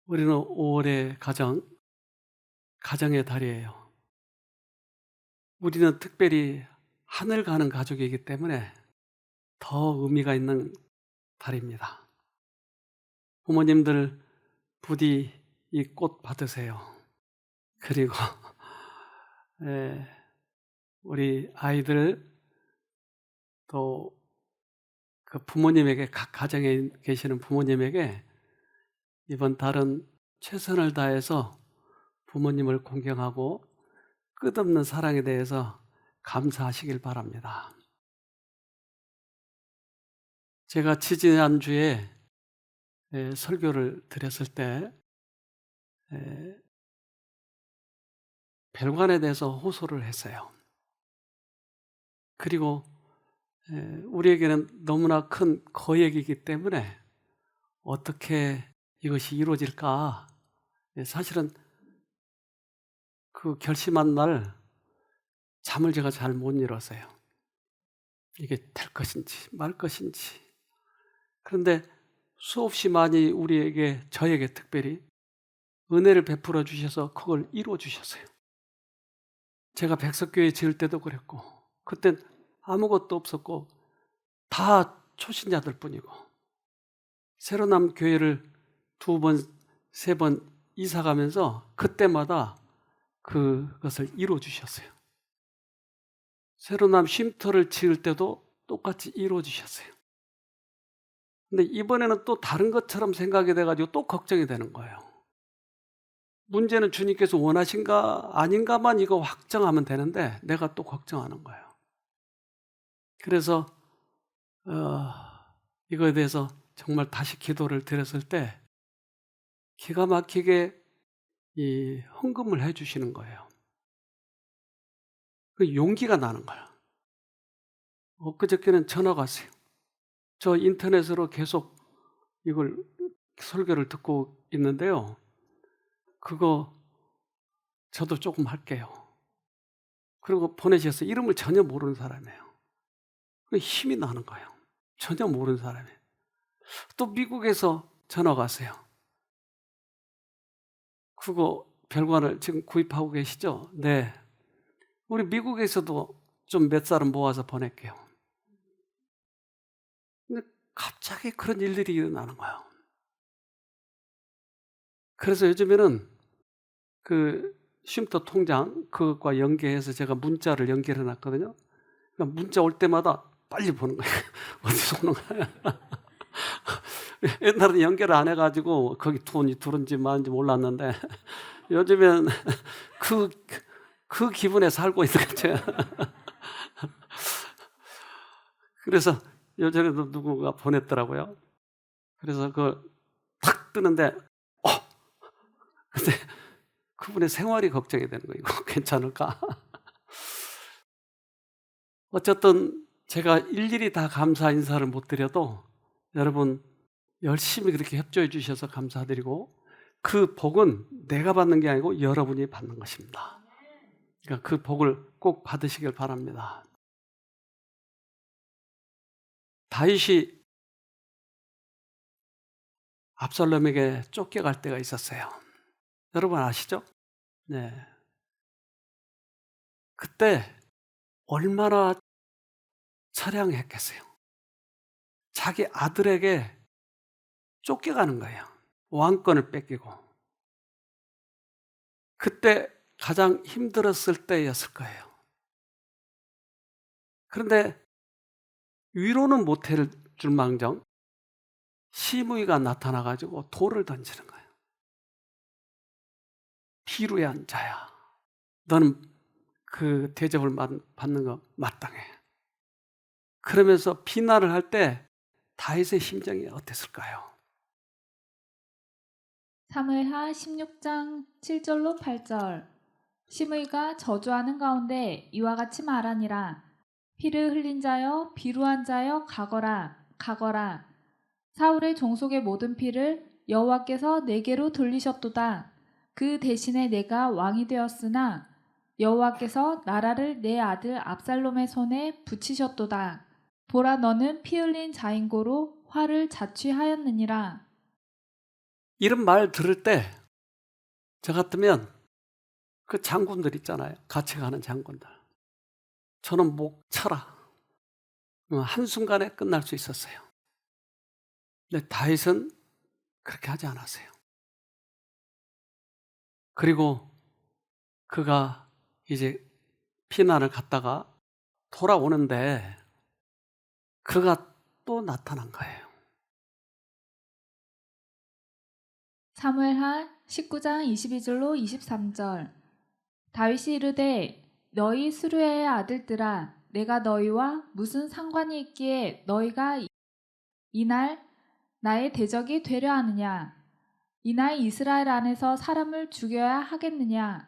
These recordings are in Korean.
우리는 5월의 가정의 달이에요. 우리는 특별히 하늘 가는 가족이기 때문에 더 의미가 있는 달입니다. 부모님들 부디 이 꽃 받으세요. 그리고 우리 아이들 또 그 부모님에게, 각 가정에 계시는 부모님에게 이번 달은 최선을 다해서 부모님을 공경하고 끝없는 사랑에 대해서 감사하시길 바랍니다. 제가 지지난주에 설교를 드렸을 때 별관에 대해서 호소를 했어요. 그리고 우리에게는 너무나 큰 거액이기 때문에 어떻게 이것이 이루어질까, 사실은 그 결심한 날 잠을 제가 잘 못 이뤘어요. 이게 될 것인지 말 것인지. 그런데 수없이 많이 저에게 특별히 은혜를 베풀어 주셔서 그걸 이루어 주셨어요. 제가 백석교회 지을 때도 그랬고, 그땐 아무것도 없었고 다 초신자들 뿐이고, 새로남 교회를 2번, 3번 이사 가면서 그때마다 그것을 이루어 주셨어요. 새로남 쉼터를 지을 때도 똑같이 이루어 주셨어요. 근데 이번에는 또 다른 것처럼 생각이 돼가지고 또 걱정이 되는 거예요. 문제는 주님께서 원하신가 아닌가만 이거 확정하면 되는데 내가 또 걱정하는 거예요. 그래서 이거에 대해서 정말 다시 기도를 드렸을 때 기가 막히게 이 헌금을 해주시는 거예요. 그 용기가 나는 거예요. 엊그저께는 전화가 왔어요. 저 인터넷으로 계속 이걸 설교를 듣고 있는데요. 그거 저도 조금 할게요. 그리고 보내셨어요. 이름을 전혀 모르는 사람이에요. 그 힘이 나는 거예요. 전혀 모르는 사람이에요. 또 미국에서 전화가 왔어요. 그거 별관을 지금 구입하고 계시죠? 네. 우리 미국에서도 좀 몇 사람 모아서 보낼게요. 근데 갑자기 그런 일들이 일어나는 거예요. 그래서 요즘에는 그 쉼터 통장 그것과 연계해서 제가 문자를 연결해 놨거든요. 그러니까 문자 올 때마다 빨리 보는 거예요. 어디서 오는 거야. 옛날에는 연결을 안 해가지고 거기 돈이 들은지 마는지 몰랐는데 요즘엔 그, 그 기분에 살고 있는 거죠. 그래서 요즘에도 누구가 보냈더라고요. 그래서 그걸 탁 뜨는데, 근데 그분의 생활이 걱정이 되는 거예요. 이거 괜찮을까? 어쨌든 제가 일일이 다 감사 인사를 못 드려도 여러분 열심히 그렇게 협조해 주셔서 감사드리고, 그 복은 내가 받는 게 아니고 여러분이 받는 것입니다. 그러니까 그 복을 꼭 받으시길 바랍니다. 다윗이 압살롬에게 쫓겨갈 때가 있었어요. 여러분 아시죠? 네. 그때 얼마나 처량했겠어요. 자기 아들에게 쫓겨가는 거예요. 왕권을 뺏기고. 그때 가장 힘들었을 때였을 거예요. 그런데 위로는 못할 줄망정 시므이가 나타나가지고 돌을 던지는 거예요. 비루한 자야, 너는 그 대접을 받는 거 마땅해. 그러면서 비난을 할 때 다윗의 심정이 어땠을까요? 사무엘하 16장 7절로 8절. 시므이가 저주하는 가운데 이와 같이 말하니라. 피를 흘린 자여 비루한 자여 가거라 가거라. 사울의 종속의 모든 피를 여호와께서 내게로 돌리셨도다. 그 대신에 내가 왕이 되었으나 여호와께서 나라를 내 아들 압살롬의 손에 붙이셨도다. 보라, 너는 피 흘린 자인고로 화를 자취하였느니라. 이런 말 들을 때 저 같으면 그 장군들 있잖아요. 같이 가는 장군들. 저는 목 쳐라. 한순간에 끝날 수 있었어요. 근데 다윗은 그렇게 하지 않았어요. 그리고 그가 이제 피난을 갔다가 돌아오는데 그가 또 나타난 거예요. 사무엘하 19장 22절로 23절. 다윗이 이르되 너희 수르의 아들들아 내가 너희와 무슨 상관이 있기에 너희가 이날 나의 대적이 되려 하느냐? 이날 이스라엘 안에서 사람을 죽여야 하겠느냐?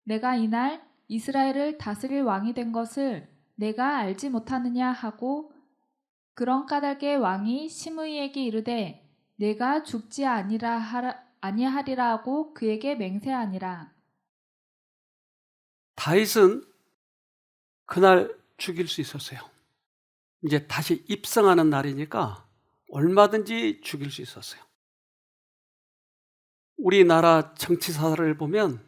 내가 이날 이스라엘을 다스릴 왕이 된 것을 내가 알지 못하느냐 하고 그런 까닭에 왕이 시므이에게 이르되 내가 죽지 아니하리라 하고 그에게 맹세하니라. 다윗은 그날 죽일 수 있었어요. 이제 다시 입성하는 날이니까 얼마든지 죽일 수 있었어요. 우리나라 정치사를 보면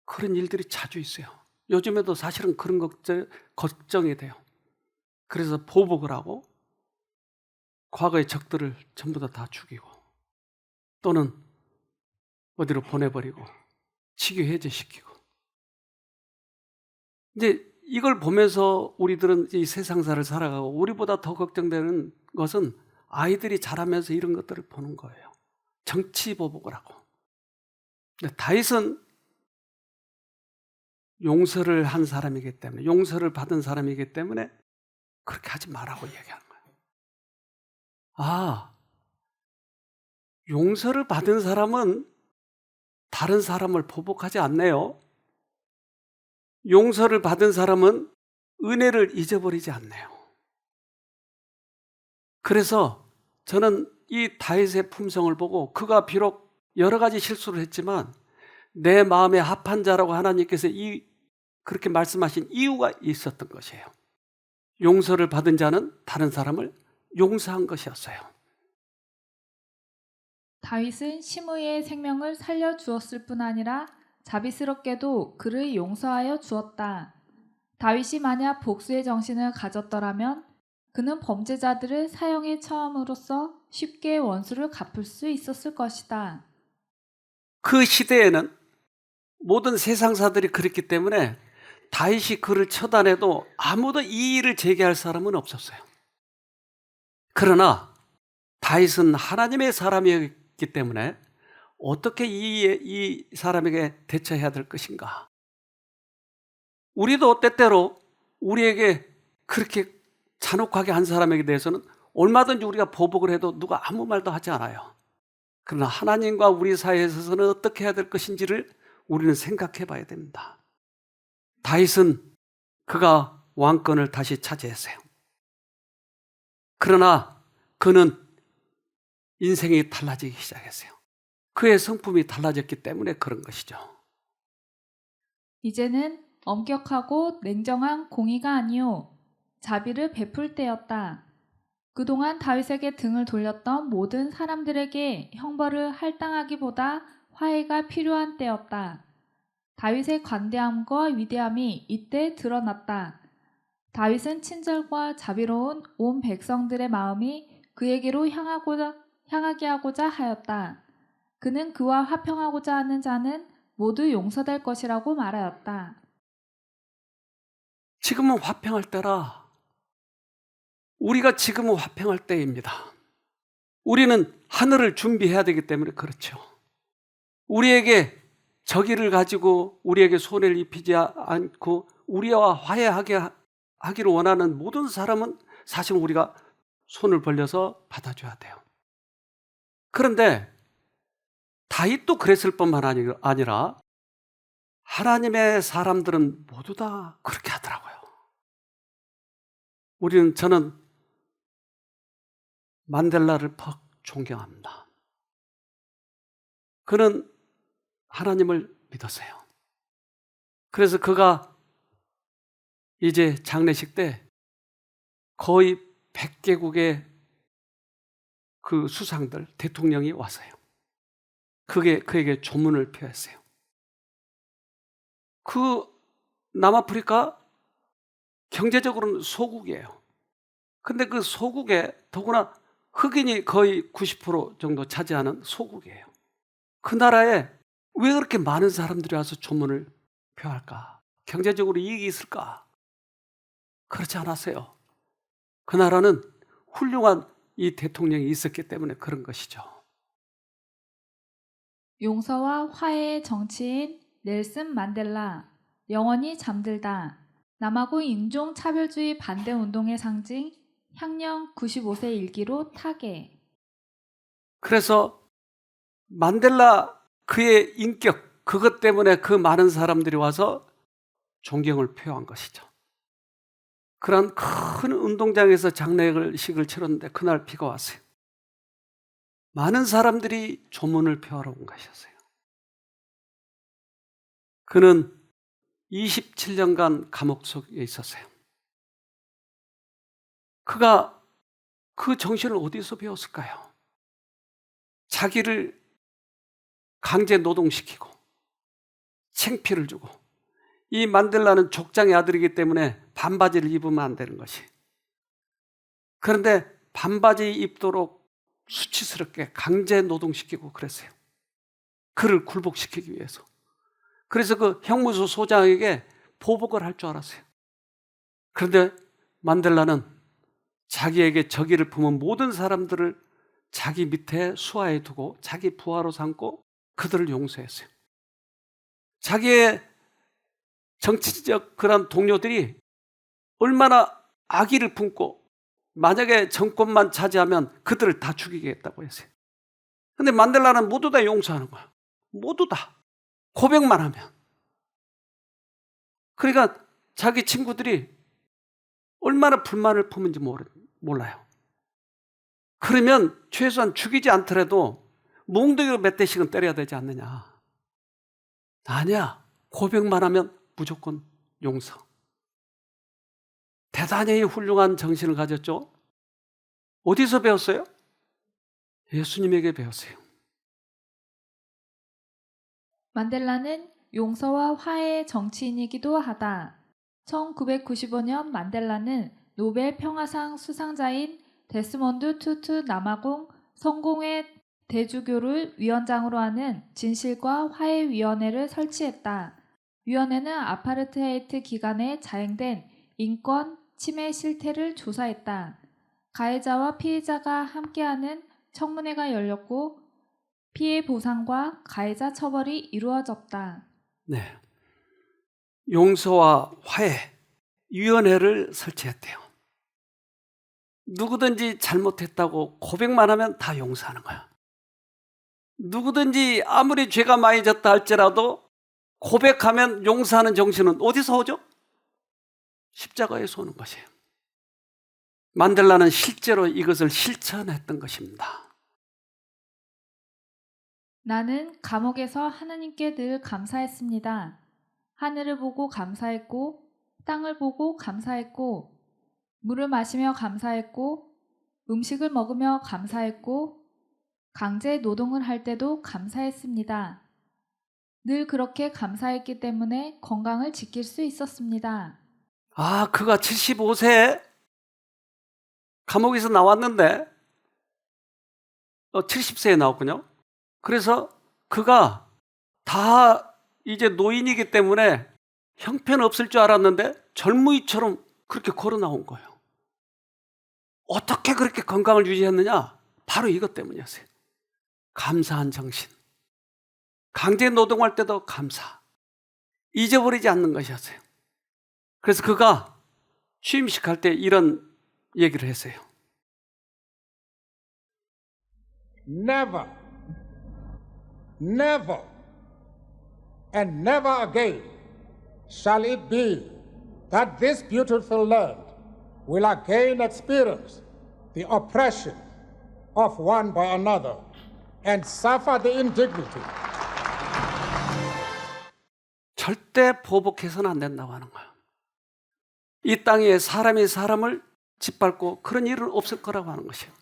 그런 일들이 자주 있어요. 요즘에도 사실은 그런 걱정이 돼요. 그래서 보복을 하고 과거의 적들을 전부 다 죽이고 또는 어디로 보내버리고 치유 해제시키고. 이제 이걸 보면서 우리들은 이 세상사를 살아가고 우리보다 더 걱정되는 것은 아이들이 자라면서 이런 것들을 보는 거예요. 정치 보복을 하고. 근데 다윗은 용서를 한 사람이기 때문에, 용서를 받은 사람이기 때문에 그렇게 하지 말라고 얘기하는 거예요. 아, 용서를 받은 사람은 다른 사람을 보복하지 않네요. 용서를 받은 사람은 은혜를 잊어버리지 않네요. 그래서 저는 이 다윗의 품성을 보고 그가 비록 여러 가지 실수를 했지만 내 마음에 합한 자라고 하나님께서 그렇게 말씀하신 이유가 있었던 것이에요. 용서를 받은 자는 다른 사람을 용서한 것이었어요. 다윗은 시므이의 생명을 살려주었을 뿐 아니라 자비스럽게도 그를 용서하여 주었다. 다윗이 만약 복수의 정신을 가졌더라면 그는 범죄자들을 사형에 처함으로써 쉽게 원수를 갚을 수 있었을 것이다. 그 시대에는 모든 세상사들이 그랬기 때문에 다윗이 그를 처단해도 아무도 이의를 제기할 사람은 없었어요. 그러나 다윗은 하나님의 사람이었기 때문에 어떻게 이 사람에게 대처해야 될 것인가? 우리도 때때로 우리에게 그렇게 잔혹하게 한 사람에게 대해서는 얼마든지 우리가 보복을 해도 누가 아무 말도 하지 않아요. 그러나 하나님과 우리 사이에 있어서는 어떻게 해야 될 것인지를 우리는 생각해 봐야 됩니다. 다윗은 그가 왕권을 다시 차지했어요. 그러나 그는 인생이 달라지기 시작했어요. 그의 성품이 달라졌기 때문에 그런 것이죠. 이제는 엄격하고 냉정한 공의가 아니요 자비를 베풀 때였다. 그동안 다윗에게 등을 돌렸던 모든 사람들에게 형벌을 할당하기보다 화해가 필요한 때였다. 다윗의 관대함과 위대함이 이때 드러났다. 다윗은 친절과 자비로운 온 백성들의 마음이 그에게로 향하게 하고자 하였다. 그는 그와 화평하고자 하는 자는 모두 용서될 것이라고 말하였다. 지금은 화평할 때라. 우리가 지금은 화평할 때입니다. 우리는 하늘을 준비해야 되기 때문에 그렇죠. 우리에게 적의를 가지고 우리에게 손해를 입히지 않고 우리와 화해하게 하기를 원하는 모든 사람은 사실 우리가 손을 벌려서 받아줘야 돼요. 그런데 다윗도 그랬을 뿐만 아니라 하나님의 사람들은 모두 다 그렇게 하더라고요. 저는 만델라를 퍽 존경합니다. 그는 하나님을 믿었어요. 그래서 그가 이제 장례식 때 거의 100개국의 그 수상들, 대통령이 왔어요. 그에게 조문을 표했어요. 그 남아프리카 경제적으로는 소국이에요. 근데 그 소국에 더구나 흑인이 거의 90% 정도 차지하는 소국이에요. 그 나라에 왜 그렇게 많은 사람들이 와서 조문을 표할까? 경제적으로 이익이 있을까? 그렇지 않았어요. 그 나라는 훌륭한 이 대통령이 있었기 때문에 그런 것이죠. 용서와 화해의 정치인 넬슨 만델라, 영원히 잠들다. 남아공 인종차별주의 반대운동의 상징, 향년 95세 일기로 타계. 그래서 만델라 그의 인격, 그것 때문에 그 많은 사람들이 와서 존경을 표한 것이죠. 그런 큰 운동장에서 장례식을 치렀는데 그날 비가 왔어요. 많은 사람들이 조문을 표하러 온 것이었어요. 그는 27년간 감옥 속에 있었어요. 그가 그 정신을 어디서 배웠을까요? 자기를 강제 노동시키고 창피를 주고, 이 만델라는 족장의 아들이기 때문에 반바지를 입으면 안 되는 것이. 그런데 반바지 입도록 수치스럽게 강제 노동시키고 그랬어요. 그를 굴복시키기 위해서. 그래서 그 형무소 소장에게 보복을 할 줄 알았어요. 그런데 만델라는 자기에게 적의를 품은 모든 사람들을 자기 밑에 수하에 두고 자기 부하로 삼고 그들을 용서했어요. 자기의 정치적 그런 동료들이 얼마나 악의를 품고 만약에 정권만 차지하면 그들을 다 죽이겠다고 했어요. 근데 만델라는 모두 다 용서하는 거야. 모두 다. 고백만 하면. 그러니까 자기 친구들이 얼마나 불만을 품은지 몰라요. 그러면 최소한 죽이지 않더라도 몽둥이로 몇 대씩은 때려야 되지 않느냐. 아니야. 고백만 하면 무조건 용서. 대단히 훌륭한 정신을 가졌죠. 어디서 배웠어요? 예수님에게 배웠어요. 만델라는 용서와 화해의 정치인이기도 하다. 1995년 만델라는 노벨 평화상 수상자인 데스몬드 투투 남아공 성공회 대주교를 위원장으로 하는 진실과 화해위원회를 설치했다. 위원회는 아파르테이트 기간에 자행된 인권 침해 실태를 조사했다. 가해자와 피해자가 함께하는 청문회가 열렸고 피해 보상과 가해자 처벌이 이루어졌다. 네. 용서와 화해 위원회를 설치했대요. 누구든지 잘못했다고 고백만 하면 다 용서하는 거야. 누구든지 아무리 죄가 많이 졌다 할지라도 고백하면 용서하는 정신은 어디서 오죠? 십자가에서 오는 것이에요. 만델라는 실제로 이것을 실천했던 것입니다. 나는 감옥에서 하느님께 늘 감사했습니다. 하늘을 보고 감사했고, 땅을 보고 감사했고, 물을 마시며 감사했고, 음식을 먹으며 감사했고, 강제 노동을 할 때도 감사했습니다. 늘 그렇게 감사했기 때문에 건강을 지킬 수 있었습니다. 아, 그가 75세에 감옥에서 나왔는데 70세에 나왔군요. 그래서 그가 다 이제 노인이기 때문에 형편 없을 줄 알았는데 젊은이처럼 그렇게 걸어 나온 거예요. 어떻게 그렇게 건강을 유지했느냐? 바로 이것 때문이었어요. 감사한 정신. 강제 노동할 때도 감사. 잊어버리지 않는 것이었어요. 그래서 그가 취임식 할 때 이런 얘기를 했어요. Never, never, and never again shall it be that this beautiful land will again experience the oppression of one by another and suffer the indignity. 절대 보복해서는 안 된다고 하는 거예요. 이 땅에 사람이 사람을 짓밟고 그런 일은 없을 거라고 하는 것이에요.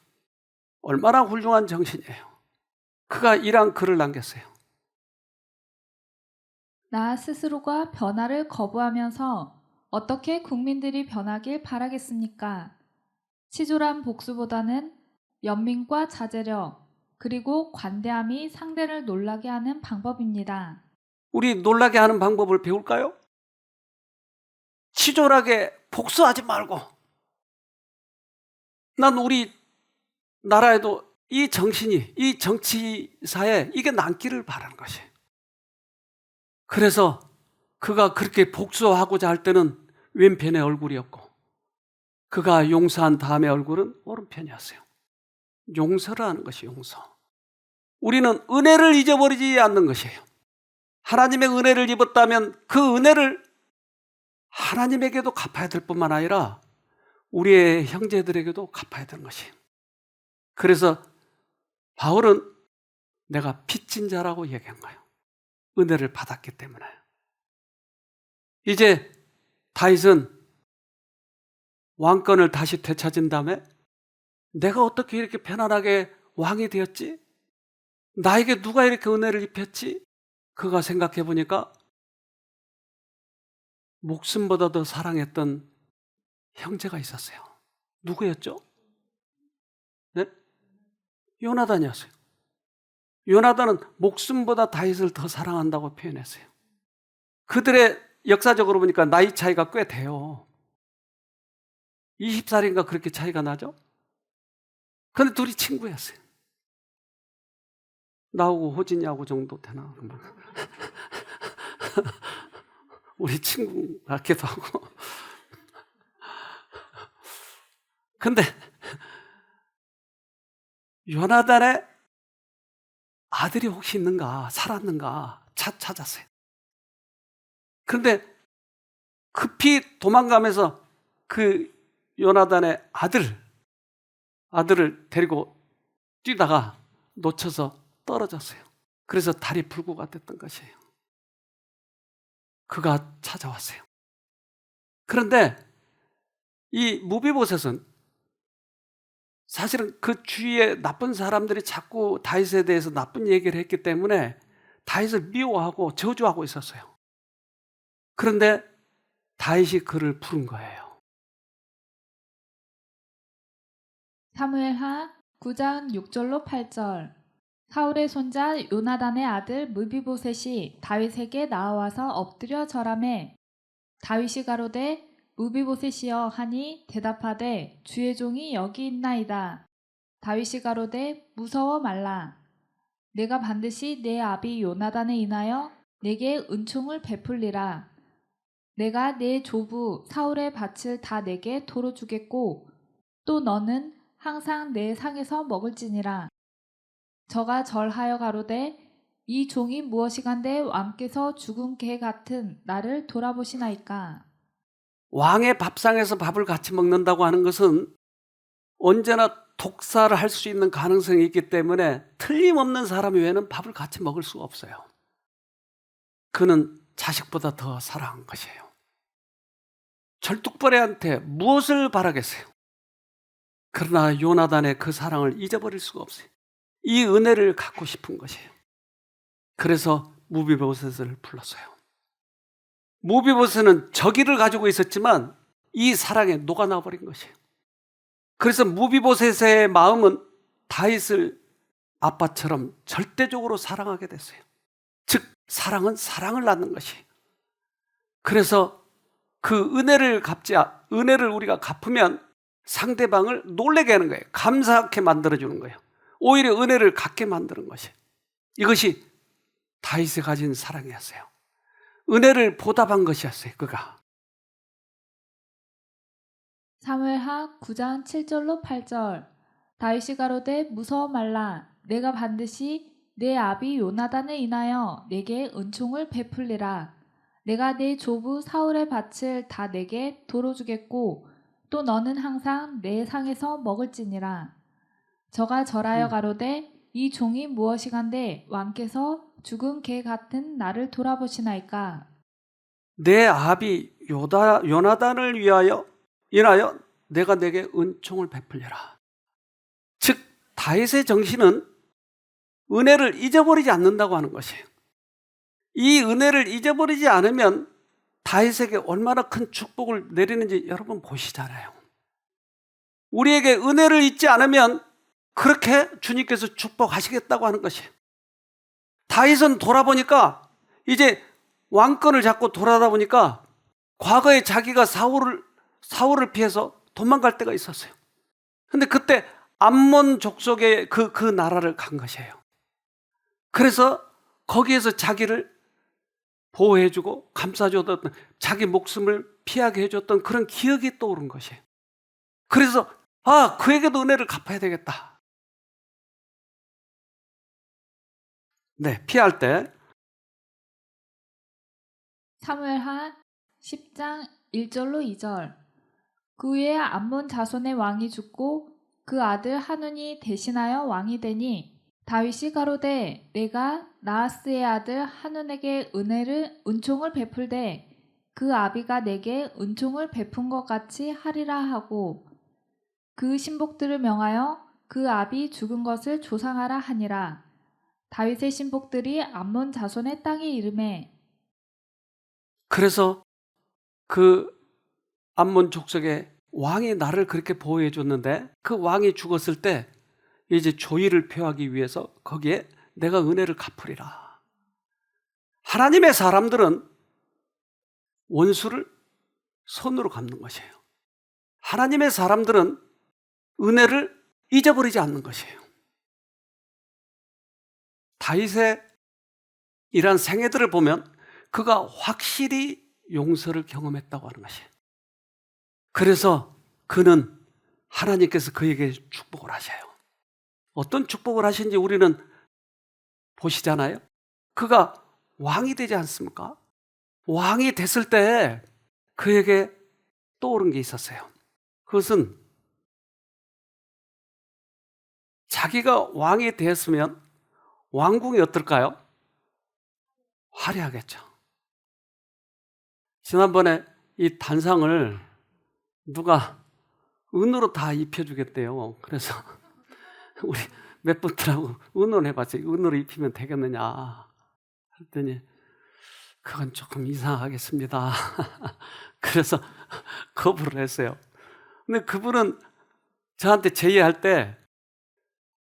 얼마나 훌륭한 정신이에요. 그가 이러한 글을 남겼어요. 나 스스로가 변화를 거부하면서 어떻게 국민들이 변하길 바라겠습니까? 치졸한 복수보다는 연민과 자제력, 그리고 관대함이 상대를 놀라게 하는 방법입니다. 우리 놀라게 하는 방법을 배울까요? 치졸하게 복수하지 말고, 난 우리 나라에도 이 정신이, 이 정치사에 이게 남기를 바라는 것이에요. 그래서 그가 그렇게 복수하고자 할 때는 왼편의 얼굴이었고, 그가 용서한 다음의 얼굴은 오른편이었어요. 용서를 하는 것이 용서. 우리는 은혜를 잊어버리지 않는 것이에요. 하나님의 은혜를 입었다면 그 은혜를 하나님에게도 갚아야 될 뿐만 아니라 우리의 형제들에게도 갚아야 되는 것이에요. 그래서 바울은 내가 빚진 자라고 얘기한 거예요. 은혜를 받았기 때문에. 이제 다윗은 왕권을 다시 되찾은 다음에 내가 어떻게 이렇게 편안하게 왕이 되었지? 나에게 누가 이렇게 은혜를 입혔지? 그가 생각해 보니까 목숨보다 더 사랑했던 형제가 있었어요. 누구였죠? 네? 요나단이었어요. 요나단은 목숨보다 다윗을 더 사랑한다고 표현했어요. 그들의 역사적으로 보니까 나이 차이가 꽤 돼요. 20살인가 그렇게 차이가 나죠? 그런데 둘이 친구였어요. 나하고 호진이하고 정도 되나? 우리 친구 같기도 하고. 근데 요나단의 아들이 혹시 있는가, 살았는가 찾았어요. 그런데 급히 도망가면서 그 요나단의 아들을 데리고 뛰다가 놓쳐서 떨어졌어요. 그래서 다리 불구가 됐던 것이에요. 그가 찾아왔어요. 그런데 이 무비보셋은 사실은 그 주위에 나쁜 사람들이 자꾸 다윗에 대해서 나쁜 얘기를 했기 때문에 다윗을 미워하고 저주하고 있었어요. 그런데 다윗이 그를 부른 거예요. 사무엘하 9장 6절로 8절. 사울의 손자 요나단의 아들 무비보셋이 다윗에게 나와서 엎드려 절하매 다윗이 가로되 무비보셋이여 하니 대답하되 주의 종이 여기 있나이다. 다윗이 가로되 무서워 말라. 내가 반드시 내 아비 요나단에 인하여 내게 은총을 베풀리라. 내가 내 조부 사울의 밭을 다 내게 도로 주겠고 또 너는 항상 내 상에서 먹을지니라. 저가 절하여 가로되 이 종이 무엇이간데 왕께서 죽은 개 같은 나를 돌아보시나이까. 왕의 밥상에서 밥을 같이 먹는다고 하는 것은 언제나 독사를 할 수 있는 가능성이 있기 때문에 틀림없는 사람 외에는 밥을 같이 먹을 수가 없어요. 그는 자식보다 더 사랑한 것이에요. 절뚝벌이한테 무엇을 바라겠어요? 그러나 요나단의 그 사랑을 잊어버릴 수가 없어요. 이 은혜를 갖고 싶은 것이에요. 그래서 무비보셋을 불렀어요. 무비보셋은 저기를 가지고 있었지만 이 사랑에 녹아나 버린 것이에요. 그래서 무비보셋의 마음은 다윗을 아빠처럼 절대적으로 사랑하게 됐어요. 즉 사랑은 사랑을 낳는 것이에요. 그래서 그 은혜를 우리가 갚으면 상대방을 놀라게 하는 거예요. 감사하게 만들어주는 거예요. 오히려 은혜를 갖게 만드는 것이에요. 이것이 다윗이 가진 사랑이었어요. 은혜를 보답한 것이었어요. 그가. 사무엘하 9장 7절로 8절. 다윗이 가로되 무서워 말라. 내가 반드시 내 아비 요나단에 인하여 내게 은총을 베풀리라. 내가 내 조부 사울의 밭을 다 내게 도로 주겠고 또 너는 항상 내 상에서 먹을지니라. 저가 절하여 가로되 이 종이 무엇이간데 왕께서 죽은 개 같은 나를 돌아보시나이까. 내 아비 요나단을 인하여 내가 내게 은총을 베풀려라. 즉 다윗의 정신은 은혜를 잊어버리지 않는다고 하는 것이에요. 이 은혜를 잊어버리지 않으면 다윗에게 얼마나 큰 축복을 내리는지 여러분 보시잖아요. 우리에게 은혜를 잊지 않으면 그렇게 주님께서 축복하시겠다고 하는 것이에요. 다윗은 돌아보니까 이제 왕권을 잡고 돌아다 보니까 과거에 자기가 사울을 피해서 도망갈 때가 있었어요. 근데 그때 암몬 족속의 그 나라를 간 것이에요. 그래서 거기에서 자기를 보호해주고 감싸줬던, 자기 목숨을 피하게 해줬던 그런 기억이 떠오른 것이에요. 그래서 그에게도 은혜를 갚아야 되겠다. 네, 피할 때 사무엘하 10장 1절로 2절. 그 후에 암몬 자손의 왕이 죽고 그 아들 한운이 대신하여 왕이 되니 다윗이 가로되 내가 나하스의 아들 한운에게 은총을 베풀되 그 아비가 내게 은총을 베푼 것 같이 하리라 하고 그 신복들을 명하여 그 아비 죽은 것을 조상하라 하니라. 다윗의 신복들이 암몬 자손의 땅에 이르매. 그래서 그 암몬 족속의 왕이 나를 그렇게 보호해 줬는데 그 왕이 죽었을 때 이제 조의를 표하기 위해서 거기에 내가 은혜를 갚으리라. 하나님의 사람들은 원수를 손으로 갚는 것이에요. 하나님의 사람들은 은혜를 잊어버리지 않는 것이에요. 다윗의 이러한 생애들을 보면 그가 확실히 용서를 경험했다고 하는 것이에요. 그래서 그는 하나님께서 그에게 축복을 하셔요. 어떤 축복을 하신지 우리는 보시잖아요. 그가 왕이 되지 않습니까? 왕이 됐을 때 그에게 떠오른 게 있었어요. 그것은 자기가 왕이 되었으면 왕궁이 어떨까요? 화려하겠죠. 지난번에 이 단상을 누가 은으로 다 입혀주겠대요. 그래서 우리 몇 분들하고 의논해봤어요. 은으로 입히면 되겠느냐 했더니 그건 조금 이상하겠습니다. 그래서 거부를 했어요. 근데 그분은 저한테 제의할 때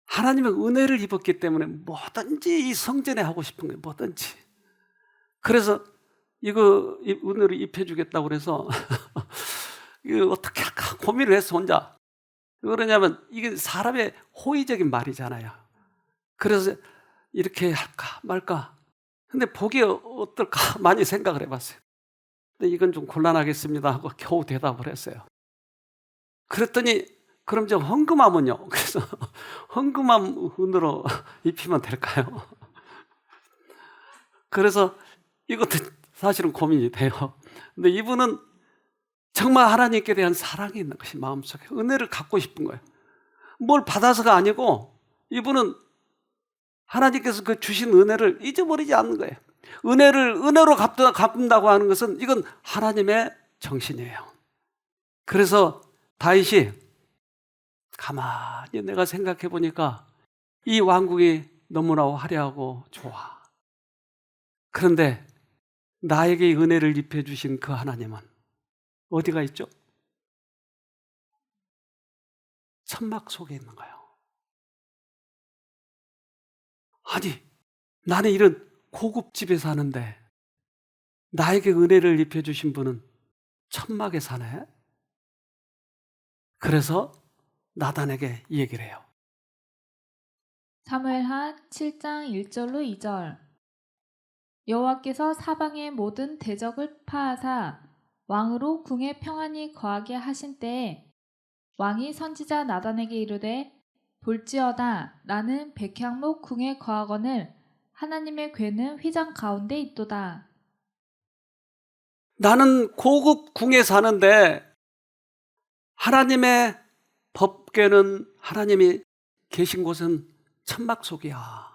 하나님의 은혜를 입었기 때문에 뭐든지 이 성전에 하고 싶은 거예요. 뭐든지. 그래서 이거 은혜로 입혀주겠다고 그래서 이거 어떻게 할까 고민을 했어 혼자. 왜 그러냐면 이게 사람의 호의적인 말이잖아요. 그래서 이렇게 할까 말까. 근데 보기 어떨까 많이 생각을 해봤어요. 근데 이건 좀 곤란하겠습니다 하고 겨우 대답을 했어요. 그랬더니 그럼 좀 헌금하면요. 그래서 헌금함 은으로 입히면 될까요? 그래서 이것도 사실은 고민이 돼요. 근데 이분은 정말 하나님께 대한 사랑이 있는 것이 마음속에 은혜를 갖고 싶은 거예요. 뭘 받아서가 아니고 이분은 하나님께서 그 주신 은혜를 잊어버리지 않는 거예요. 은혜를 은혜로 갚는다고 하는 것은 이건 하나님의 정신이에요. 그래서 다윗이 가만히 내가 생각해 보니까 이 왕국이 너무나 화려하고 좋아. 그런데 나에게 은혜를 입혀주신 그 하나님은 어디가 있죠? 천막 속에 있는 거예요. 아니, 나는 이런 고급집에 사는데 나에게 은혜를 입혀주신 분은 천막에 사네? 그래서 나단에게 이 얘기를 해요. 사무엘하 7장 1절로 2절. 여호와께서 사방의 모든 대적을 파하사 왕으로 궁에 평안히 거하게 하신 때에 왕이 선지자 나단에게 이르되 볼지어다 나는 백향목 궁에 거하거늘 하나님의 궤는 휘장 가운데 있도다. 나는 고급 궁에 사는데 하나님의 법궤는 하나님이 계신 곳은 천막 속이야.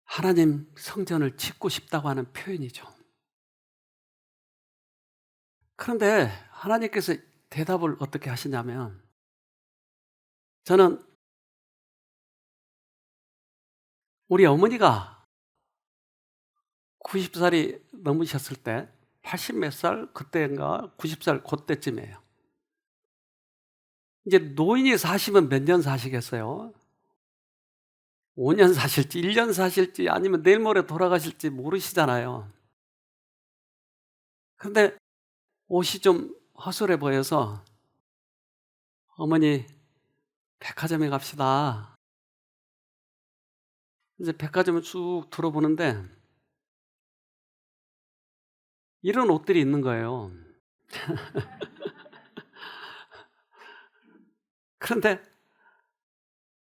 하나님 성전을 짓고 싶다고 하는 표현이죠. 그런데 하나님께서 대답을 어떻게 하시냐면 저는 우리 어머니가 90살이 넘으셨을 때 80 몇 살 그때인가 90살 그때쯤이에요. 이제 노인이 사시면 몇 년 사시겠어요? 5년 사실지 1년 사실지 아니면 내일 모레 돌아가실지 모르시잖아요. 근데 옷이 좀 허술해 보여서 어머니 백화점에 갑시다. 이제 백화점을 쭉 들어보는데 이런 옷들이 있는 거예요. 그런데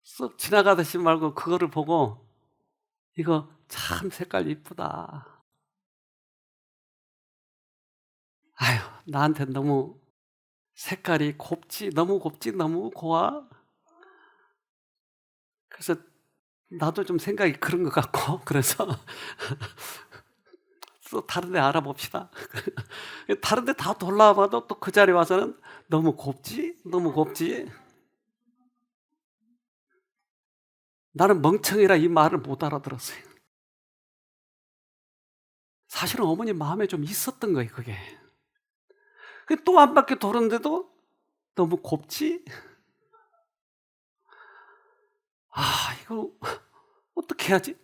쓱 지나가듯이 말고 그거를 보고 이거 참 색깔 이쁘다. 아유, 나한테 너무 색깔이 곱지, 너무 곱지, 너무 고와. 그래서 나도 좀 생각이 그런 것 같고 그래서 또 다른 데 알아봅시다. 다른 데 다 돌아봐도 또 그 자리에 와서는 너무 곱지, 너무 곱지. 나는 멍청이라 이 말을 못 알아들었어요. 사실은 어머니 마음에 좀 있었던 거예요, 그게. 또 한 바퀴 도는데도 너무 곱지? 아, 이거 어떻게 해야지?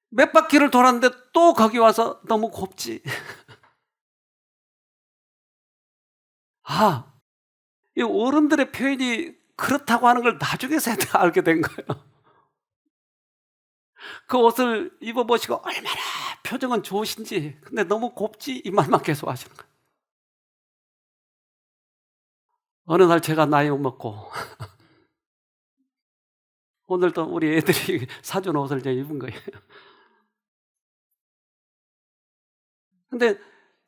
몇 바퀴를 돌았는데 또 거기 와서 너무 곱지? 아, 이 어른들의 표현이 그렇다고 하는 걸 나중에서 알게 된 거예요. 그 옷을 입어보시고 얼마나 표정은 좋으신지, 근데 너무 곱지? 이 말만 계속 하시는 거예요. 어느 날 제가 나이 먹고 오늘도 우리 애들이 사준 옷을 이제 입은 거예요. 근데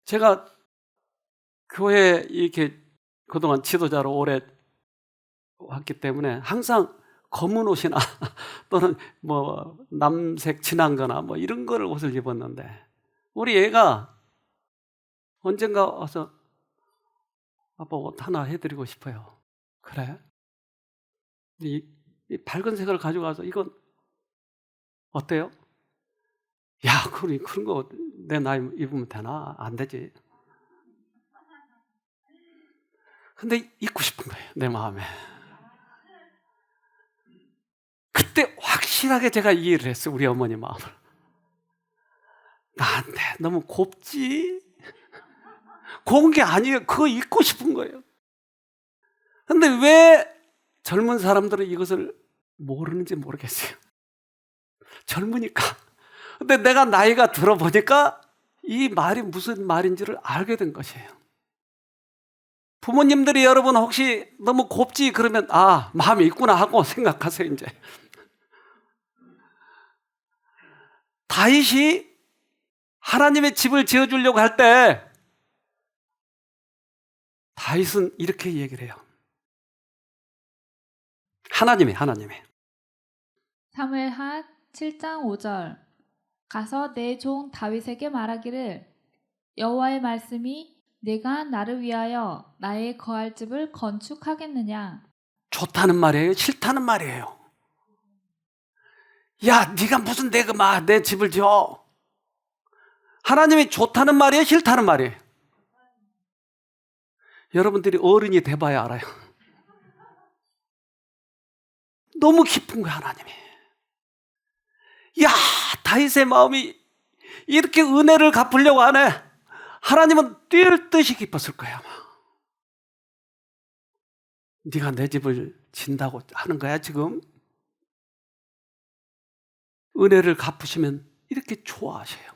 제가 교회에 이렇게 그동안 지도자로 오래 왔기 때문에 항상 검은 옷이나 또는 뭐 남색 진한 거나 뭐 이런 거를 옷을 입었는데 우리 애가 언젠가 와서 아빠 옷 하나 해드리고 싶어요. 그래? 이 밝은 색을 가져가서 이건 어때요? 야, 그런 거 내 나이 입으면 되나? 안 되지. 근데 입고 싶은 거예요, 내 마음에. 그때 확실하게 제가 이해를 했어요, 우리 어머니 마음을. 나한테 너무 곱지? 고운 게 아니에요. 그거 입고 싶은 거예요. 근데 왜 젊은 사람들은 이것을 모르는지 모르겠어요. 젊으니까. 근데 내가 나이가 들어보니까 이 말이 무슨 말인지를 알게 된 것이에요. 부모님들이 여러분 혹시 너무 곱지 그러면 아, 마음이 있구나 하고 생각하세요, 이제. 다윗이 하나님의 집을 지어주려고 할 때 다윗은 이렇게 얘기를 해요. 하나님이 사무엘하 7장 5절 가서 내 종 다윗에게 말하기를 여호와의 말씀이 내가 나를 위하여 나의 거할 집을 건축하겠느냐. 좋다는 말이에요? 싫다는 말이에요? 야, 네가 무슨 내 집을 지어? 하나님이 좋다는 말이에요? 싫다는 말이에요? 여러분들이 어른이 돼봐야 알아요. 너무 깊은 거야, 하나님이. 야, 다윗의 마음이 이렇게 은혜를 갚으려고 하네. 하나님은 뛸 듯이 기뻤을 거야, 아마. 네가 내 집을 진다고 하는 거야, 지금? 은혜를 갚으시면 이렇게 좋아하셔요.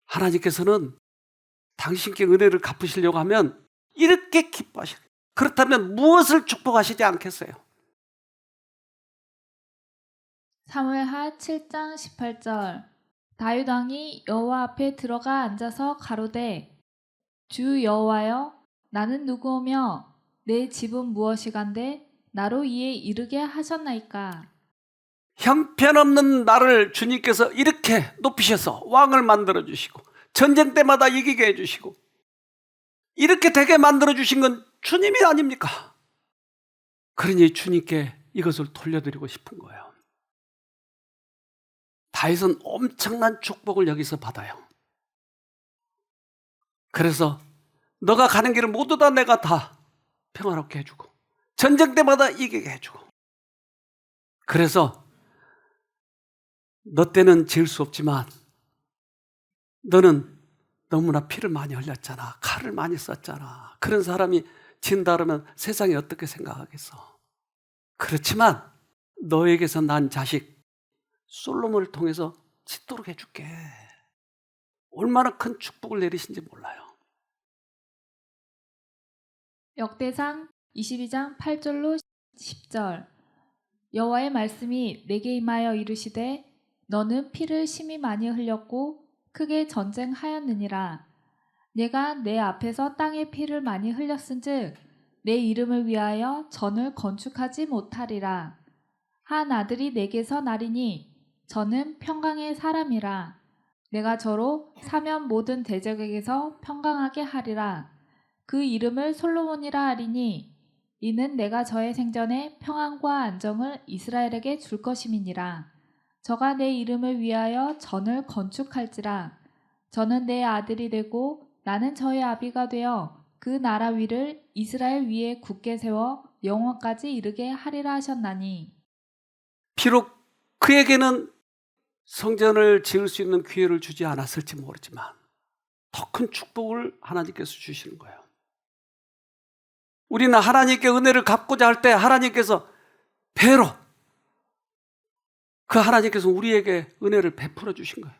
하나님께서는 당신께 은혜를 갚으시려고 하면 이렇게 기뻐하셔요. 그렇다면 무엇을 축복하시지 않겠어요? 사무엘하 7장 18절 다윗 왕이 여호와 앞에 들어가 앉아서 가로되 주 여호와여 나는 누구오며 내 집은 무엇이간데 나로 이에 이르게 하셨나이까. 형편없는 나를 주님께서 이렇게 높이셔서 왕을 만들어주시고 전쟁 때마다 이기게 해주시고 이렇게 되게 만들어주신 건 주님이 아닙니까? 그러니 주님께 이것을 돌려드리고 싶은 거예요. 다윗은 엄청난 축복을 여기서 받아요. 그래서 너가 가는 길을 모두 다 내가 다 평화롭게 해주고 전쟁 때마다 이기게 해주고, 그래서 너 때는 지을 수 없지만 너는 너무나 피를 많이 흘렸잖아, 칼을 많이 썼잖아. 그런 사람이 진다 그러면 세상이 어떻게 생각하겠어. 그렇지만 너에게서 난 자식 솔로몬을 통해서 짓도록 해줄게. 얼마나 큰 축복을 내리신지 몰라요. 역대상 22장 8절로 10절. 여호와의 말씀이 내게 임하여 이르시되 너는 피를 심히 많이 흘렸고 크게 전쟁하였느니라. 내가 내 앞에서 땅에 피를 많이 흘렸은즉 내 이름을 위하여 전을 건축하지 못하리라. 한 아들이 내게서 나리니 저는 평강의 사람이라. 내가 저로 사면 모든 대적에게서 평강하게 하리라. 그 이름을 솔로몬이라 하리니 이는 내가 저의 생전에 평안과 안정을 이스라엘에게 줄 것임이니라. 저가 내 이름을 위하여 전을 건축할지라. 저는 내 아들이 되고 나는 저의 아비가 되어 그 나라 위를 이스라엘 위에 굳게 세워 영원까지 이르게 하리라 하셨나니. 비록 그에게는 성전을 지을 수 있는 기회를 주지 않았을지 모르지만 더 큰 축복을 하나님께서 주시는 거예요. 우리는 하나님께 은혜를 갚고자 할 때 하나님께서 배로, 그 하나님께서 우리에게 은혜를 베풀어 주신 거예요.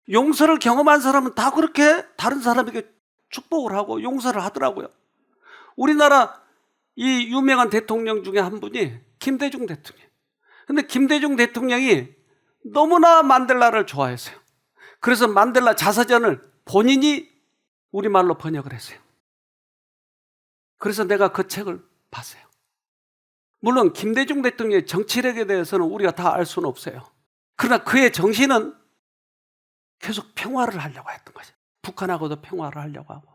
용서를 경험한 사람은 다 그렇게 다른 사람에게 축복을 하고 용서를 하더라고요. 우리나라 이 유명한 대통령 중에 한 분이 김대중 대통령. 근데 김대중 대통령이 너무나 만델라를 좋아했어요. 그래서 만델라 자서전을 본인이 우리말로 번역을 했어요. 그래서 내가 그 책을 봤어요. 물론 김대중 대통령의 정치력에 대해서는 우리가 다 알 수는 없어요. 그러나 그의 정신은 계속 평화를 하려고 했던 거죠. 북한하고도 평화를 하려고 하고.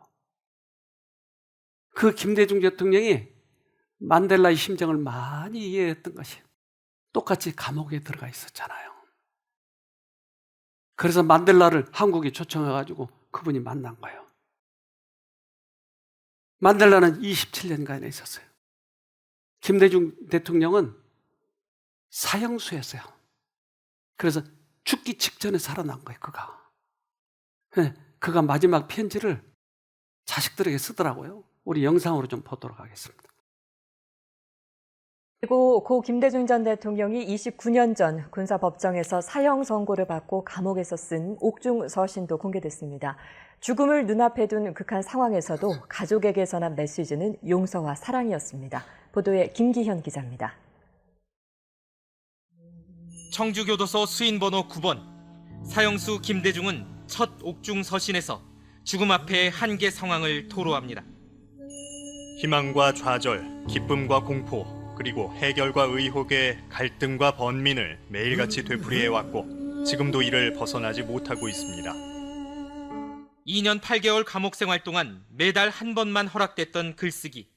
그 김대중 대통령이 만델라의 심정을 많이 이해했던 것이 똑같이 감옥에 들어가 있었잖아요. 그래서 만델라를 한국에 초청해가지고 그분이 만난 거예요. 만델라는 27년간에 있었어요. 김대중 대통령은 사형수였어요. 그래서 죽기 직전에 살아난 거예요, 그가. 그가 마지막 편지를 자식들에게 쓰더라고요. 우리 영상으로 좀 보도록 하겠습니다. 그리고 고 김대중 전 대통령이 29년 전 군사법정에서 사형 선고를 받고 감옥에서 쓴 옥중 서신도 공개됐습니다. 죽음을 눈앞에 둔 극한 상황에서도 가족에게 전한 메시지는 용서와 사랑이었습니다. 보도에 김기현 기자입니다. 청주교도소 수인번호 9번. 사형수 김대중은 첫 옥중 서신에서 죽음 앞의 한계 상황을 토로합니다. 희망과 좌절, 기쁨과 공포, 그리고 해결과 의혹의 갈등과 번민을 매일같이 되풀이해왔고 지금도 이를 벗어나지 못하고 있습니다. 2년 8개월 감옥 생활 동안 매달 한 번만 허락됐던 글쓰기.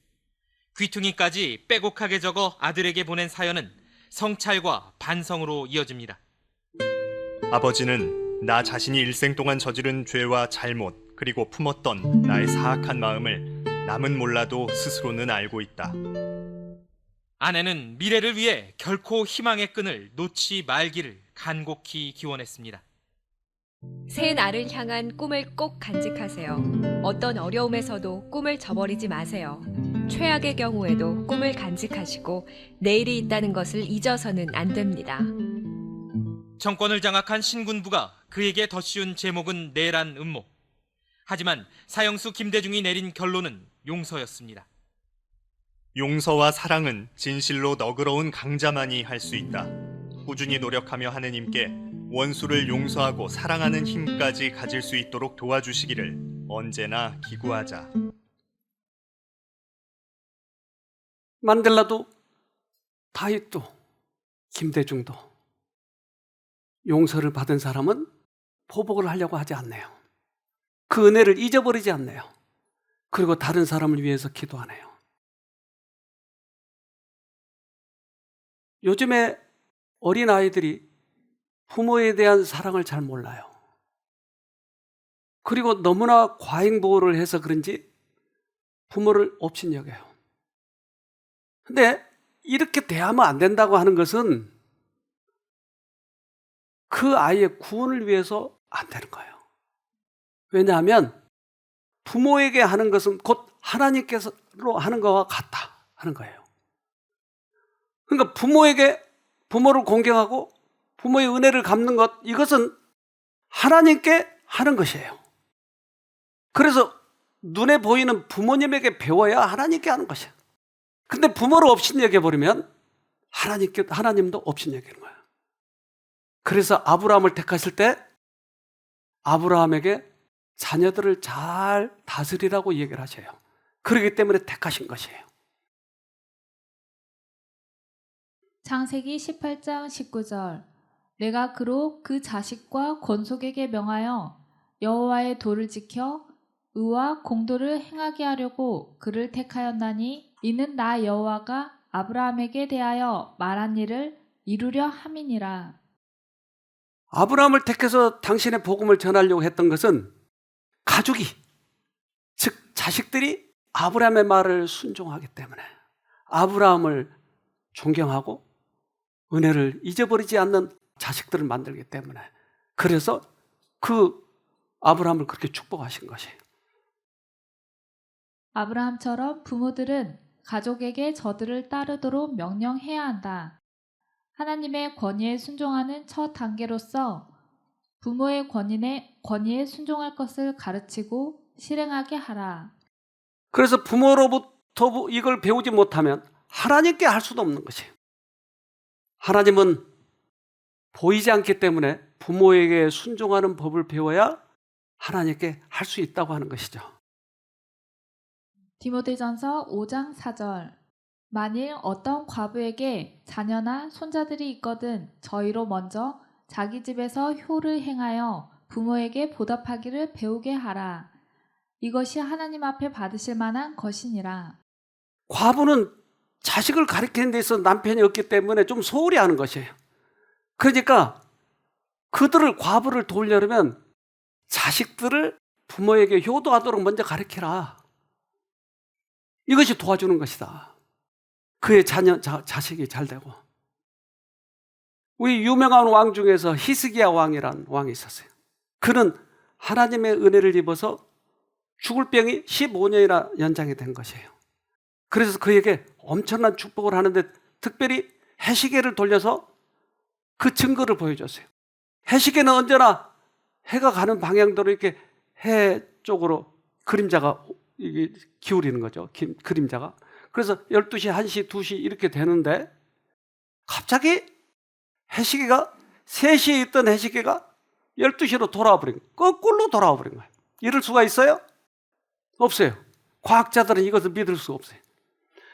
귀퉁이까지 빼곡하게 적어 아들에게 보낸 사연은 성찰과 반성으로 이어집니다. 아버지는 나 자신이 일생 동안 저지른 죄와 잘못, 그리고 품었던 나의 사악한 마음을 남은 몰라도 스스로는 알고 있다. 아내는 미래를 위해 결코 희망의 끈을 놓지 말기를 간곡히 기원했습니다. 새 날을 향한 꿈을 꼭 간직하세요. 어떤 어려움에서도 꿈을 저버리지 마세요. 최악의 경우에도 꿈을 간직하시고 내일이 있다는 것을 잊어서는 안 됩니다. 정권을 장악한 신군부가 그에게 더 씌운 제목은 내란 음모. 하지만 사형수 김대중이 내린 결론은 용서였습니다. 용서와 사랑은 진실로 너그러운 강자만이 할 수 있다. 꾸준히 노력하며 하느님께 원수를 용서하고 사랑하는 힘까지 가질 수 있도록 도와주시기를 언제나 기구하자. 만델라도 다윗도 김대중도 용서를 받은 사람은 보복을 하려고 하지 않네요. 그 은혜를 잊어버리지 않네요. 그리고 다른 사람을 위해서 기도하네요. 요즘에 어린아이들이 부모에 대한 사랑을 잘 몰라요. 그리고 너무나 과잉보호를 해서 그런지 부모를 업신여겨요. 근데 이렇게 대하면 안 된다고 하는 것은 그 아이의 구원을 위해서 안 되는 거예요. 왜냐하면 부모에게 하는 것은 곧 하나님께서 하는 것과 같다 하는 거예요. 그러니까 부모를 공경하고 부모의 은혜를 갚는 것, 이것은 하나님께 하는 것이에요. 그래서 눈에 보이는 부모님에게 배워야 하나님께 하는 것이에요. 근데 부모를 업신여겨버리면 하나님도 업신여기는 거예요. 그래서 아브라함을 택하실 때 아브라함에게 자녀들을 잘 다스리라고 얘기를 하셔요. 그렇기 때문에 택하신 것이에요. 창세기 18장 19절. 내가 그로 그 자식과 권속에게 명하여 여호와의 도를 지켜 의와 공도를 행하게 하려고 그를 택하였나니 이는 나 여호와가 아브라함에게 대하여 말한 일을 이루려 함이니라. 아브라함을 택해서 당신의 복음을 전하려고 했던 것은 가족이, 즉 자식들이 아브라함의 말을 순종하기 때문에, 아브라함을 존경하고 은혜를 잊어버리지 않는 자식들을 만들기 때문에, 그래서 그 아브라함을 그렇게 축복하신 것이에요. 아브라함처럼 부모들은 가족에게 저들을 따르도록 명령해야 한다. 하나님의 권위에 순종하는 첫 단계로서 부모의 권위에 순종할 것을 가르치고 실행하게 하라. 그래서 부모로부터 이걸 배우지 못하면 하나님께 할 수도 없는 것이에요. 하나님은 보이지 않기 때문에 부모에게 순종하는 법을 배워야 하나님께 할 수 있다고 하는 것이죠. 디모데전서 5장 4절. 만일 어떤 과부에게 자녀나 손자들이 있거든 저희로 먼저 자기 집에서 효를 행하여 부모에게 보답하기를 배우게 하라. 이것이 하나님 앞에 받으실 만한 것이니라. 과부는 자식을 가리키는 데 있어 남편이 없기 때문에 좀 소홀히 하는 것이에요. 그러니까 과부를 도우려면 자식들을 부모에게 효도하도록 먼저 가르치라. 이것이 도와주는 것이다. 그의 자식이 잘 되고. 우리 유명한 왕 중에서 히스기야 왕이라는 왕이 있었어요. 그는 하나님의 은혜를 입어서 죽을 병이 15년이나 연장이 된 것이에요. 그래서 그에게 엄청난 축복을 하는데 특별히 해시계를 돌려서 그 증거를 보여줬어요. 해시계는 언제나 해가 가는 방향대로 이렇게 해 쪽으로 그림자가 이게 기울이는 거죠. 그림자가. 그래서 12시, 1시, 2시 이렇게 되는데 갑자기 해시계가 3시에 있던 해시계가 12시로 돌아와 버린 거예요. 거꾸로 돌아와 버린 거예요. 이럴 수가 있어요? 없어요. 과학자들은 이것을 믿을 수가 없어요.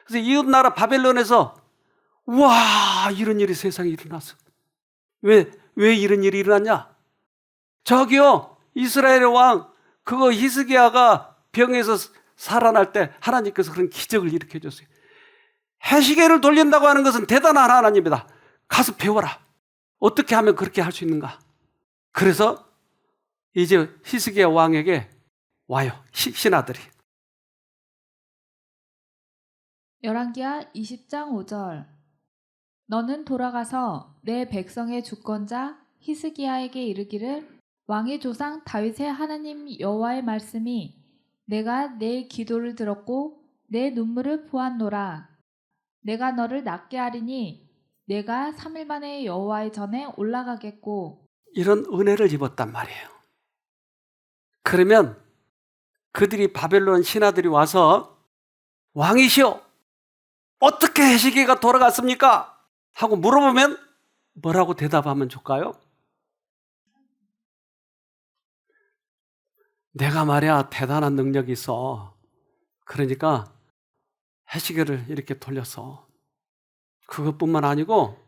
그래서 이웃나라 바벨론에서 와, 이런 일이 세상에 일어났어. 왜 이런 일이 일어났냐? 저기요, 이스라엘의 왕 그거 히스기야가 병에서 살아날 때 하나님께서 그런 기적을 일으켜 줬어요. 해시계를 돌린다고 하는 것은 대단한 하나님이다. 가서 배워라. 어떻게 하면 그렇게 할 수 있는가? 그래서 이제 히스기야 왕에게 와요. 신하들이. 열왕기하 20장 5절. 너는 돌아가서 내 백성의 주권자 히스기야에게 이르기를 왕의 조상 다윗의 하나님 여호와의 말씀이 내가 내 기도를 들었고 내 눈물을 보았노라. 내가 너를 낫게 하리니 내가 3일 만에 여호와의 전에 올라가겠고. 이런 은혜를 입었단 말이에요. 그러면 그들이 바벨론 신하들이 와서 왕이시여 어떻게 해시계가 돌아갔습니까? 하고 물어보면 뭐라고 대답하면 좋을까요? 내가 말이야 대단한 능력이 있어. 그러니까 해시계를 이렇게 돌렸어. 그것뿐만 아니고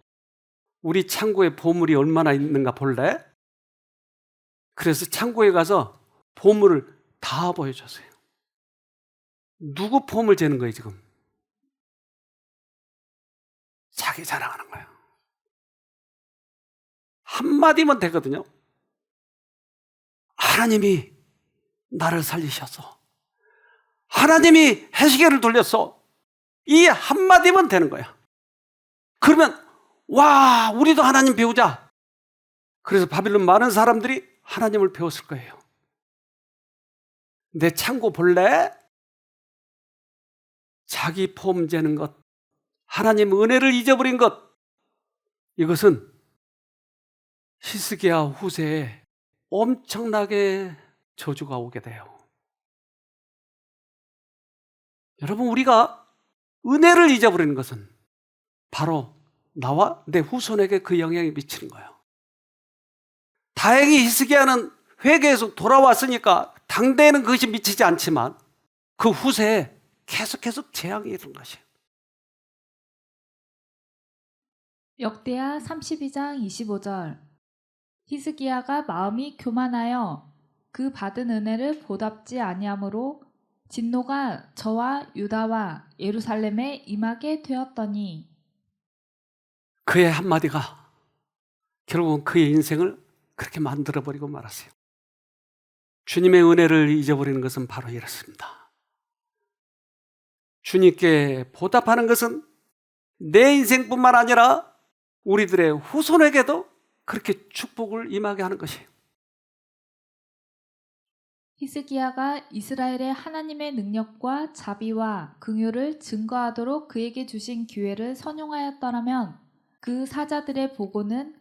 우리 창고에 보물이 얼마나 있는가 볼래? 그래서 창고에 가서 보물을 다 보여줬어요. 누구 보물 재는 거예요 지금? 자기 자랑하는 거예요. 한마디면 되거든요. 하나님이 나를 살리셔서, 하나님이 해시계를 돌렸어. 이 한마디면 되는 거야. 그러면 와, 우리도 하나님 배우자. 그래서 바빌론 많은 사람들이 하나님을 배웠을 거예요. 내 창고 볼래? 자기 폼 재는 것, 하나님 은혜를 잊어버린 것, 이것은 히스기야 후세에 엄청나게 저주가 오게 돼요. 여러분, 우리가 은혜를 잊어버리는 것은 바로 나와 내 후손에게 그 영향이 미치는 거예요. 다행히 히스기야는 회개에서 돌아왔으니까 당대에는 그것이 미치지 않지만 그 후세에 계속 재앙이 이런 것이에요. 역대하 32장 25절. 히스기야가 마음이 교만하여 그 받은 은혜를 보답지 아니하므로 진노가 저와 유다와 예루살렘에 임하게 되었더니. 그의 한마디가 결국은 그의 인생을 그렇게 만들어버리고 말았어요. 주님의 은혜를 잊어버리는 것은 바로 이렇습니다. 주님께 보답하는 것은 내 인생뿐만 아니라 우리들의 후손에게도 그렇게 축복을 임하게 하는 것이에요. 히스기야가 이스라엘의 하나님의 능력과 자비와 긍휼을 증거하도록 그에게 주신 기회를 선용하였더라면 그 사자들의 보고는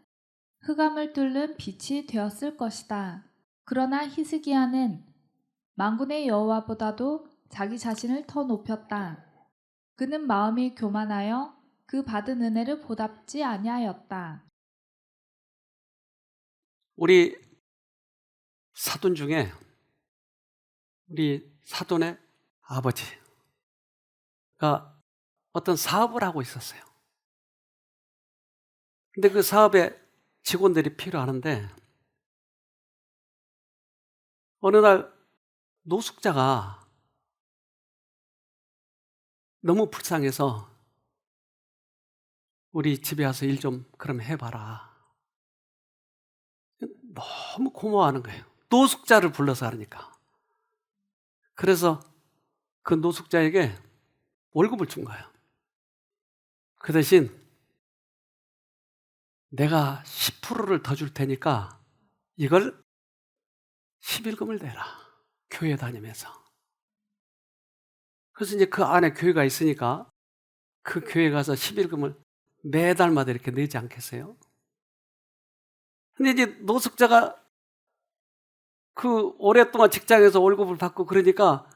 흑암을 뚫는 빛이 되었을 것이다. 그러나 히스기야는 만군의 여호와보다도 자기 자신을 더 높였다. 그는 마음이 교만하여 그 받은 은혜를 보답지 아니하였다. 우리 사돈 중에 우리 사돈의 아버지가 어떤 사업을 하고 있었어요. 근데 그 사업에 직원들이 필요하는데 어느 날 노숙자가 너무 불쌍해서 우리 집에 와서 일 좀 그럼 해봐라. 너무 고마워하는 거예요. 노숙자를 불러서 하니까. 그래서 그 노숙자에게 월급을 준 거예요. 그 대신 내가 10%를 더 줄 테니까 이걸 11금을 내라. 교회 다니면서. 그래서 이제 그 안에 교회가 있으니까 그 교회 가서 11금을 매달마다 이렇게 내지 않겠어요? 근데 이제 노숙자가 그 오랫동안 직장에서 월급을 받고 그러니까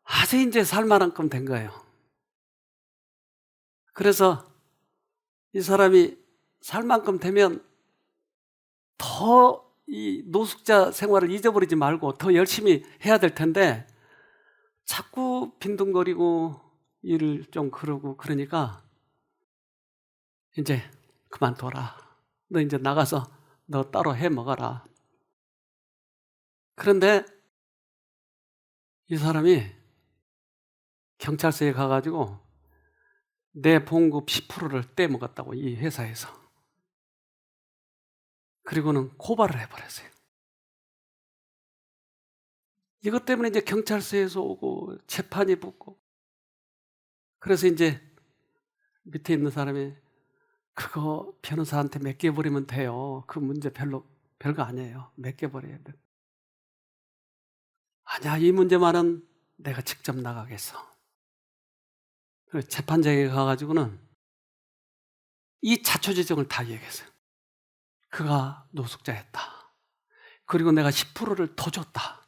아주 이제 살만한끔 된 거예요. 그래서 이 사람이 살만큼 되면 더 이 노숙자 생활을 잊어버리지 말고 더 열심히 해야 될 텐데 자꾸 빈둥거리고 일을 좀 그러고 그러니까 이제 그만둬라. 너 이제 나가서 너 따로 해 먹어라. 그런데 이 사람이 경찰서에 가가지고 내 봉급 10%를 떼먹었다고 이 회사에서. 그리고는 고발을 해버렸어요. 이것 때문에 이제 경찰서에서 오고 재판이 붙고 그래서 이제 밑에 있는 사람이 그거 변호사한테 맡겨버리면 돼요. 그 문제 별거 아니에요. 맡겨버려야 돼. 아니야, 이 문제만은 내가 직접 나가겠어. 재판장에 가가지고는 이 자초지종을 다 얘기했어요. 그가 노숙자였다. 그리고 내가 10%를 더 줬다.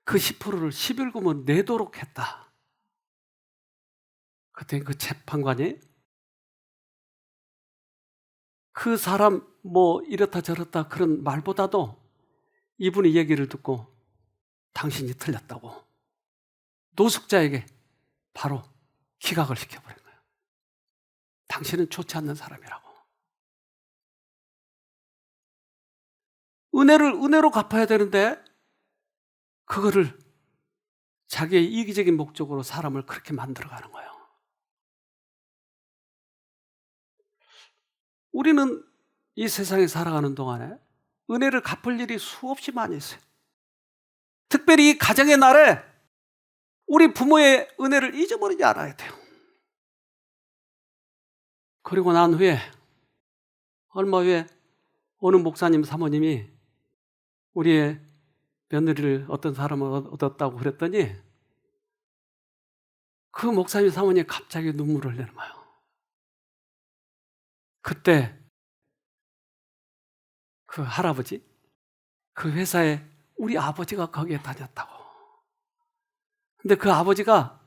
그 10%를 11금을 내도록 했다. 그때 그 재판관이 그 사람 뭐 이렇다 저렇다 그런 말보다도 이분의 얘기를 듣고 당신이 틀렸다고 노숙자에게 바로 기각을 시켜버린 거예요. 당신은 좋지 않는 사람이라고. 은혜로 갚아야 되는데 그거를 자기의 이기적인 목적으로 사람을 그렇게 만들어가는 거예요. 우리는 이 세상에 살아가는 동안에 은혜를 갚을 일이 수없이 많이 있어요. 특별히 이 가정의 날에 우리 부모의 은혜를 잊어버리지 않아야 돼요. 그리고 난 후에 얼마 후에 어느 목사님 사모님이 우리의 며느리를 어떤 사람을 얻었다고 그랬더니 그 목사님 사모님이 갑자기 눈물을 흘리는 거예요. 그때 그 할아버지, 그 회사에 우리 아버지가 거기에 다녔다고. 근데 그 아버지가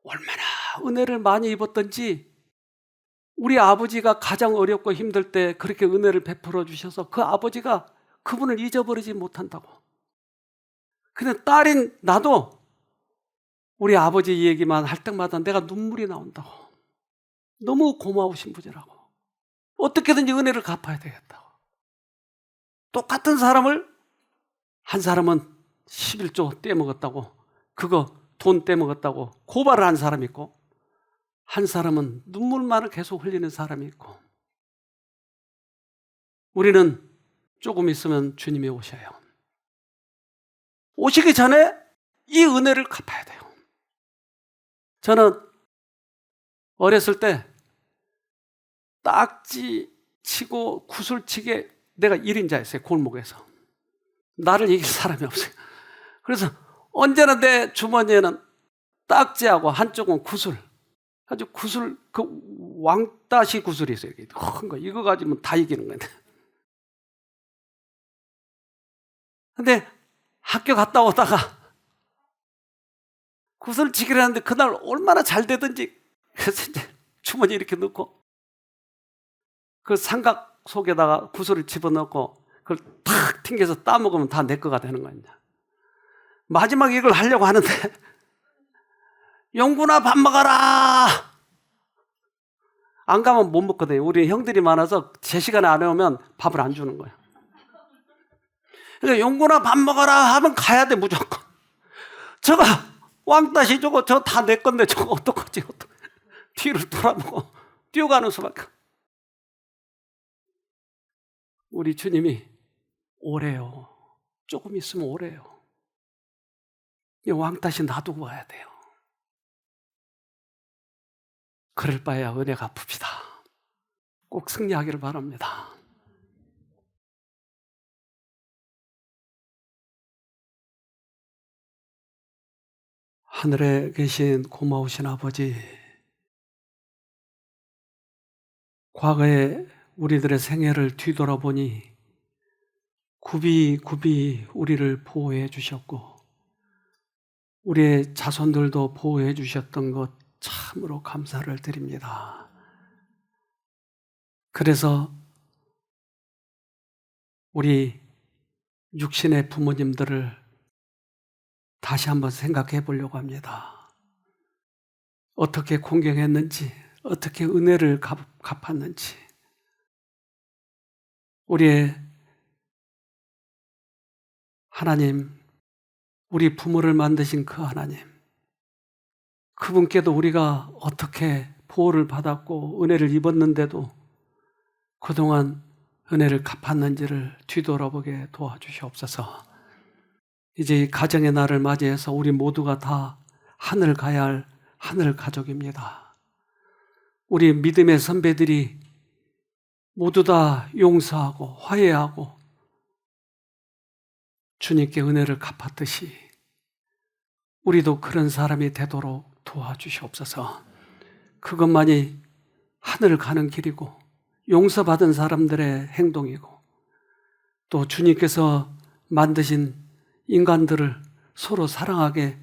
얼마나 은혜를 많이 입었던지 우리 아버지가 가장 어렵고 힘들 때 그렇게 은혜를 베풀어 주셔서 그 아버지가 그분을 잊어버리지 못한다고. 근데 딸인 나도 우리 아버지 얘기만 할 때마다 내가 눈물이 나온다고. 너무 고마우신 분이라고. 어떻게든지 은혜를 갚아야 되겠다고. 똑같은 사람을 한 사람은 11조 떼먹었다고, 그거 돈 떼먹었다고 고발을 한 사람이 있고, 한 사람은 눈물만을 계속 흘리는 사람이 있고, 우리는 조금 있으면 주님이 오셔요. 오시기 전에 이 은혜를 갚아야 돼요. 저는 어렸을 때 딱지 치고 구슬치게 내가 1인자였어요. 골목에서. 나를 이길 사람이 없어요. 그래서 언제나 내 주머니에는 딱지하고 한쪽은 구슬, 아주 구슬, 그 왕따시 구슬이 있어요. 큰 거. 이거 가지면 다 이기는 건데. 근데 학교 갔다 오다가 구슬치기를 하는데 그날 얼마나 잘 되든지, 그래서 이제 주머니 이렇게 넣고 그 삼각 속에다가 구슬을 집어넣고 그걸 탁 튕겨서 따먹으면 다 내 거가 되는 거야. 마지막에 이걸 하려고 하는데 용구나 밥 먹어라. 안 가면 못 먹거든요. 우리 형들이 많아서 제 시간에 안 오면 밥을 안 주는 거야. 그러니까 용구나 밥 먹어라 하면 가야 돼 무조건. 저거 왕따시 저거 저 다 내 건데 저거 어떡하지? 뒤를 돌아보고 뛰어가는 수밖에. 우리 주님이 오래요. 조금 있으면 오래요. 이 왕따시 놔두고 와야 돼요. 그럴 바에야 은혜 갚읍시다. 꼭 승리하기를 바랍니다. 하늘에 계신 고마우신 아버지, 과거에 우리들의 생애를 뒤돌아보니 굽이 우리를 보호해 주셨고 우리의 자손들도 보호해 주셨던 것 참으로 감사를 드립니다. 그래서 우리 육신의 부모님들을 다시 한번 생각해 보려고 합니다. 어떻게 공경했는지, 어떻게 은혜를 갚았는지, 우리의 하나님, 우리 부모를 만드신 그 하나님, 그분께도 우리가 어떻게 보호를 받았고 은혜를 입었는데도 그동안 은혜를 갚았는지를 뒤돌아보게 도와주시옵소서. 이제 이 가정의 날을 맞이해서 우리 모두가 다 하늘 가야 할 하늘 가족입니다. 우리 믿음의 선배들이 모두 다 용서하고 화해하고 주님께 은혜를 갚았듯이 우리도 그런 사람이 되도록 도와주시옵소서. 그것만이 하늘 가는 길이고 용서받은 사람들의 행동이고 또 주님께서 만드신 인간들을 서로 사랑하게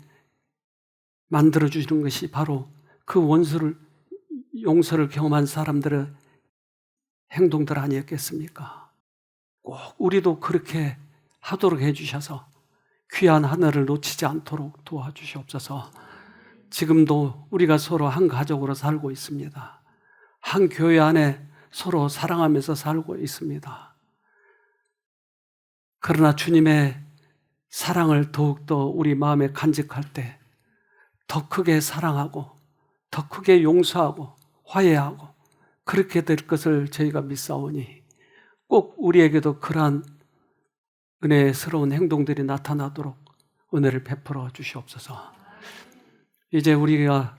만들어주시는 것이 바로 그 원수를 용서를 경험한 사람들의 행동들 아니었겠습니까? 꼭 우리도 그렇게 하도록 해주셔서 귀한 하늘을 놓치지 않도록 도와주시옵소서. 지금도 우리가 서로 한 가족으로 살고 있습니다. 한 교회 안에 서로 사랑하면서 살고 있습니다. 그러나 주님의 사랑을 더욱더 우리 마음에 간직할 때 더 크게 사랑하고 더 크게 용서하고 화해하고 그렇게 될 것을 저희가 믿사오니 꼭 우리에게도 그러한 은혜스러운 행동들이 나타나도록 은혜를 베풀어 주시옵소서. 이제 우리가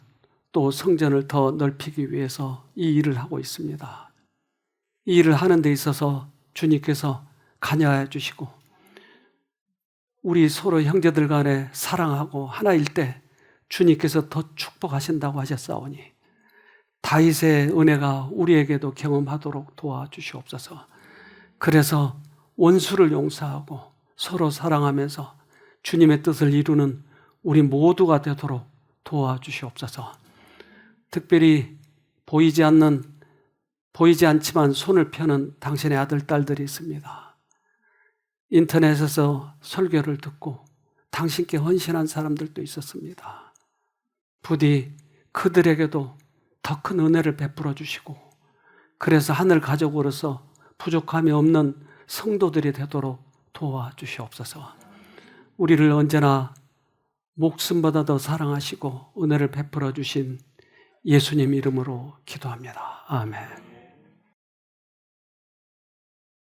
또 성전을 더 넓히기 위해서 이 일을 하고 있습니다. 이 일을 하는 데 있어서 주님께서 관여해 주시고 우리 서로 형제들 간에 사랑하고 하나일 때 주님께서 더 축복하신다고 하셨사오니 다윗의 은혜가 우리에게도 경험하도록 도와주시옵소서. 그래서 원수를 용서하고 서로 사랑하면서 주님의 뜻을 이루는 우리 모두가 되도록 도와주시옵소서. 특별히 보이지 않지만 손을 펴는 당신의 아들, 딸들이 있습니다. 인터넷에서 설교를 듣고 당신께 헌신한 사람들도 있었습니다. 부디 그들에게도 더 큰 은혜를 베풀어 주시고 그래서 하늘 가족으로서 부족함이 없는 성도들이 되도록 도와주시옵소서. 우리를 언제나 목숨보다 더 사랑하시고 은혜를 베풀어 주신 예수님 이름으로 기도합니다. 아멘.